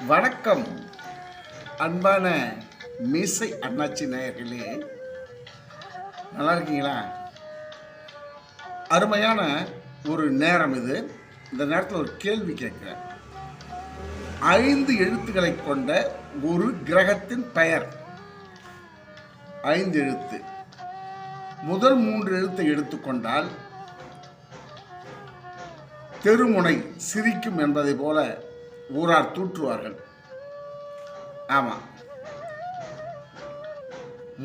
வணக்கம் அன்பான மீசை அண்ணாச்சி நேயர்களே, நல்லா இருக்கீங்களா? அருமையான ஒரு நேரம் இது. இந்த நேரத்தில் ஒரு கேள்வி கேட்கிறேன். 5 எழுத்துக்களை கொண்ட ஒரு கிரகத்தின் பெயர். 5 எழுத்து. முதல் 3 எழுத்தை எடுத்துக்கொண்டால் தெருமுனை சிரிக்கும் என்பதை போல ஊரார் தூற்றுவார்கள். ஆமாம்,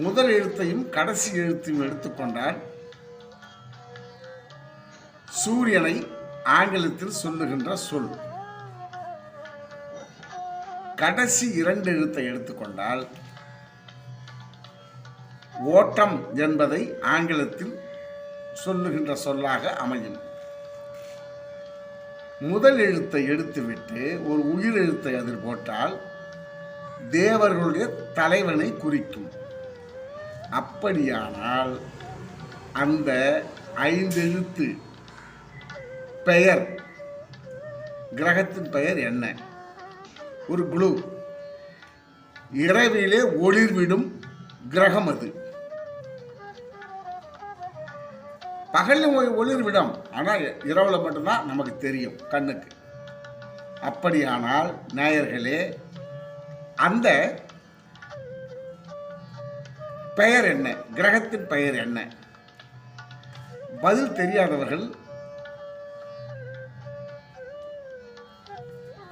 முதல் எழுத்தையும் கடைசி எழுத்தையும் எடுத்துக்கொண்டால் சூரியனை ஆங்கிலத்தில் சொல்லுகின்ற சொல். கடைசி 2 எழுத்தை எடுத்துக்கொண்டால் ஓட்டம் என்பதை ஆங்கிலத்தில் சொல்லுகின்ற சொல்லாக அமையும். முதல் எழுத்தை எடுத்துவிட்டு ஒரு உயிர் எழுத்தை அதில் போட்டால் தேவர்களுடைய தலைவனை குறிக்கும். அப்படியானால் அந்த 5 எழுத்து பெயர், கிரகத்தின் பெயர் என்ன? ஒரு குழு. இரவிலே ஒளிர்விடும் கிரகம் அது. பகலில் ஒளிர்விடும், ஆனால் இரவில் மட்டும்தான் நமக்கு தெரியும் கண்ணுக்கு. அப்படியானால் நேயர்களே, அந்த பெயர் என்ன? கிரகத்தின் பெயர் என்ன? பதில் தெரியாதவர்கள்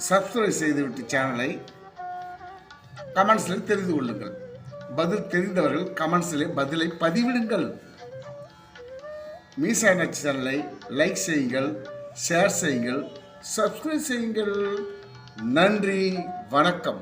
சப்ஸ்கிரைப் செய்துவிட்டு சேனலை கமெண்ட்ஸில் தெரிந்து கொள்ளுங்கள். பதில் தெரிந்தவர்கள் கமெண்ட்ஸில் பதிலை பதிவிடுங்கள். மீசை அண்ணாச்சி சேனலை லைக் செய்யுங்கள், ஷேர் செய்யுங்கள், சப்ஸ்கிரைப் செய்யுங்கள். நன்றி, வணக்கம்.